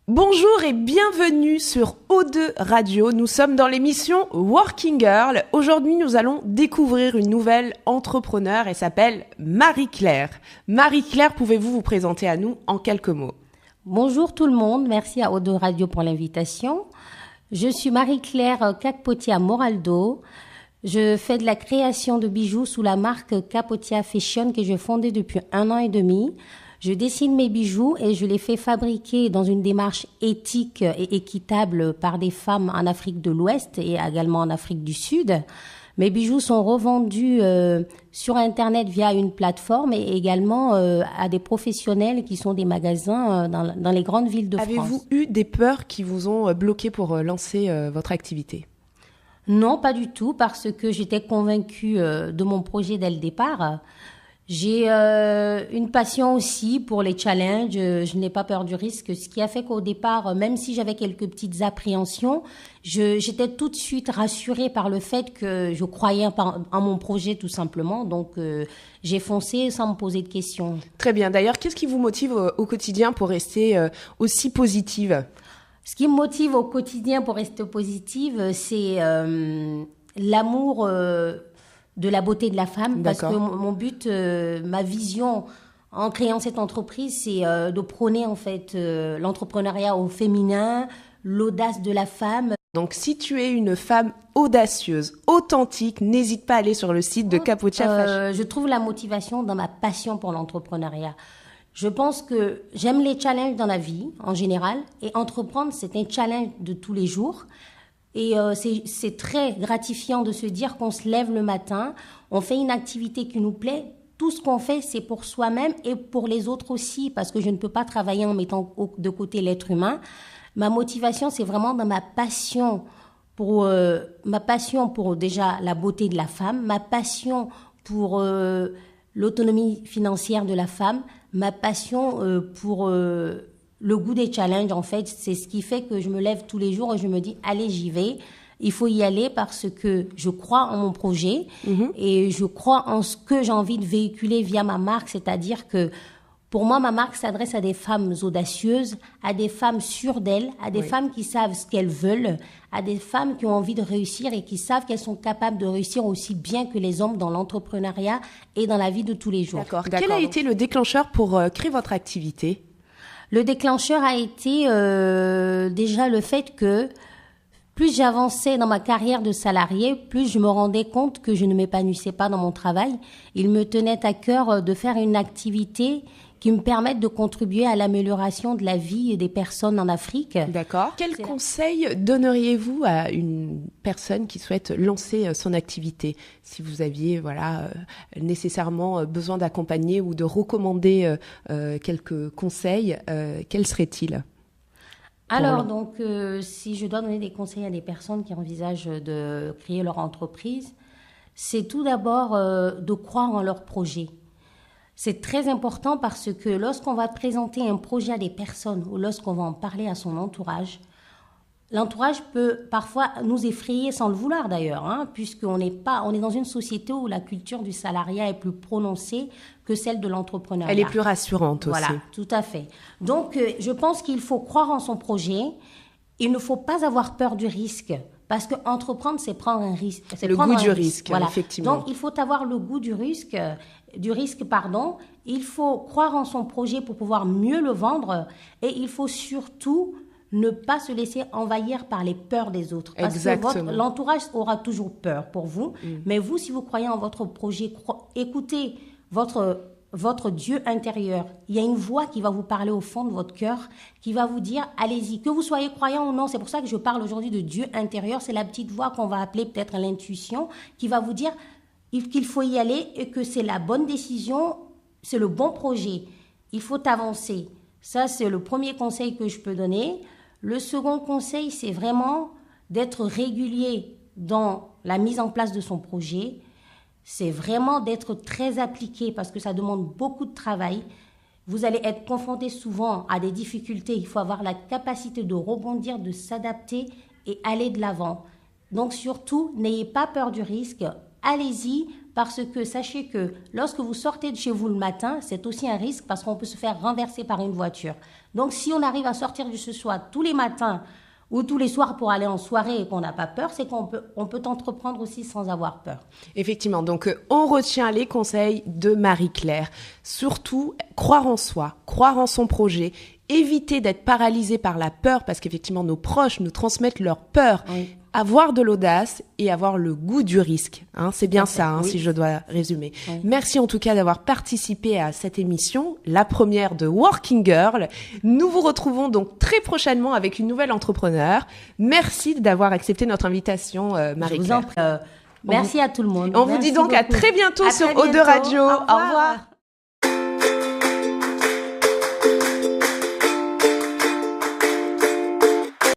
Bonjour et bienvenue sur O2 Radio. Nous sommes dans l'émission Working Girl. Aujourd'hui, nous allons découvrir une nouvelle entrepreneure. Elle s'appelle Marie-Claire. Marie-Claire, pouvez-vous vous présenter à nous en quelques mots? Bonjour tout le monde. Merci à O2 Radio pour l'invitation. Je suis Marie-Claire Cacpotia Moraldo. Je fais de la création de bijoux sous la marque Capotia Fashion que j'ai fondée depuis 1 an et demi. Je dessine mes bijoux et je les fais fabriquer dans une démarche éthique et équitable par des femmes en Afrique de l'Ouest et également en Afrique du Sud. Mes bijoux sont revendus sur Internet via une plateforme et également à des professionnels qui sont des magasins dans les grandes villes de France. Avez-vous eu des peurs qui vous ont bloqué pour lancer votre activité? Non, pas du tout, parce que j'étais convaincue de mon projet dès le départ. J'ai une passion aussi pour les challenges, je n'ai pas peur du risque, ce qui a fait qu'au départ, même si j'avais quelques petites appréhensions, j'étais tout de suite rassurée par le fait que je croyais en mon projet tout simplement, donc j'ai foncé sans me poser de questions. Très bien, d'ailleurs, qu'est-ce qui vous motive au quotidien pour rester aussi positive? Ce qui me motive au quotidien pour rester positive, c'est l'amour de la beauté de la femme. D'accord. Parce que mon but, ma vision en créant cette entreprise, c'est de prôner en fait l'entrepreneuriat au féminin, l'audace de la femme. Donc, si tu es une femme audacieuse, authentique, n'hésite pas à aller sur le site de Capotia Fashion. Je trouve la motivation dans ma passion pour l'entrepreneuriat. Je pense que j'aime les challenges dans la vie, en général, et entreprendre, c'est un challenge de tous les jours. Et c'est très gratifiant de se dire qu'on se lève le matin, on fait une activité qui nous plaît. Tout ce qu'on fait, c'est pour soi-même et pour les autres aussi, parce que je ne peux pas travailler en mettant de côté l'être humain. Ma motivation, c'est vraiment dans ma passion pour déjà la beauté de la femme, ma passion pour l'autonomie financière de la femme, ma passion pour le goût des challenges. En fait, c'est ce qui fait que je me lève tous les jours et je me dis, allez, j'y vais. Il faut y aller parce que je crois en mon projet et je crois en ce que j'ai envie de véhiculer via ma marque. C'est-à-dire que pour moi, ma marque s'adresse à des femmes audacieuses, à des femmes sûres d'elles, à des femmes qui savent ce qu'elles veulent, à des femmes qui ont envie de réussir et qui savent qu'elles sont capables de réussir aussi bien que les hommes dans l'entrepreneuriat et dans la vie de tous les jours. D'accord. Quel a été le déclencheur pour créer votre activité? Le déclencheur a été déjà le fait que plus j'avançais dans ma carrière de salarié, plus je me rendais compte que je ne m'épanouissais pas dans mon travail. Il me tenait à cœur de faire une activité qui me permette de contribuer à l'amélioration de la vie des personnes en Afrique. D'accord. Quel conseil donneriez-vous à une personne qui souhaite lancer son activité? Si vous aviez nécessairement besoin d'accompagner ou de recommander quelques conseils, quels seraient-ils? Alors, donc, si je dois donner des conseils à des personnes qui envisagent de créer leur entreprise, c'est tout d'abord de croire en leur projet. C'est très important parce que lorsqu'on va présenter un projet à des personnes ou lorsqu'on va en parler à son entourage, l'entourage peut parfois nous effrayer sans le vouloir d'ailleurs, puisqu'on est dans une société où la culture du salariat est plus prononcée que celle de l'entrepreneuriat. Elle est plus rassurante aussi. Voilà, tout à fait. Donc, je pense qu'il faut croire en son projet. Il ne faut pas avoir peur du risque. Parce que entreprendre, c'est prendre un risque. C'est le goût du risque, voilà. Effectivement. Donc, il faut avoir le goût du risque. Il faut croire en son projet pour pouvoir mieux le vendre. Et il faut surtout ne pas se laisser envahir par les peurs des autres. Parce Exactement. que l'entourage aura toujours peur pour vous. Mais vous, si vous croyez en votre projet, écoutez votre Dieu intérieur. Il y a une voix qui va vous parler au fond de votre cœur, qui va vous dire, allez-y, que vous soyez croyant ou non. C'est pour ça que je parle aujourd'hui de Dieu intérieur. C'est la petite voix qu'on va appeler peut-être l'intuition, qui va vous dire qu'il faut y aller et que c'est la bonne décision, c'est le bon projet. Il faut avancer. Ça, c'est le premier conseil que je peux donner. Le second conseil, c'est vraiment d'être régulier dans la mise en place de son projet. C'est vraiment d'être très appliqué parce que ça demande beaucoup de travail. Vous allez être confronté souvent à des difficultés. Il faut avoir la capacité de rebondir, de s'adapter et aller de l'avant. Donc surtout, n'ayez pas peur du risque. Allez-y parce que sachez que lorsque vous sortez de chez vous le matin, c'est aussi un risque parce qu'on peut se faire renverser par une voiture. Donc si on arrive à sortir de chez soi tous les matins ou tous les soirs pour aller en soirée et qu'on n'a pas peur, c'est qu'on peut entreprendre aussi sans avoir peur. Effectivement, donc on retient les conseils de Marie-Claire. Surtout, croire en soi, croire en son projet, éviter d'être paralysé par la peur, parce qu'effectivement nos proches nous transmettent leur peur. Oui. Avoir de l'audace et avoir le goût du risque. C'est bien ça, oui. Si je dois résumer. Oui. Merci en tout cas d'avoir participé à cette émission, la première de Working Girl. Nous vous retrouvons donc très prochainement avec une nouvelle entrepreneur. Merci d'avoir accepté notre invitation, Marie-Claire. Je vous en prie. Merci à tout le monde. On vous dit donc beaucoup. À très bientôt sur O2 Radio. Au revoir.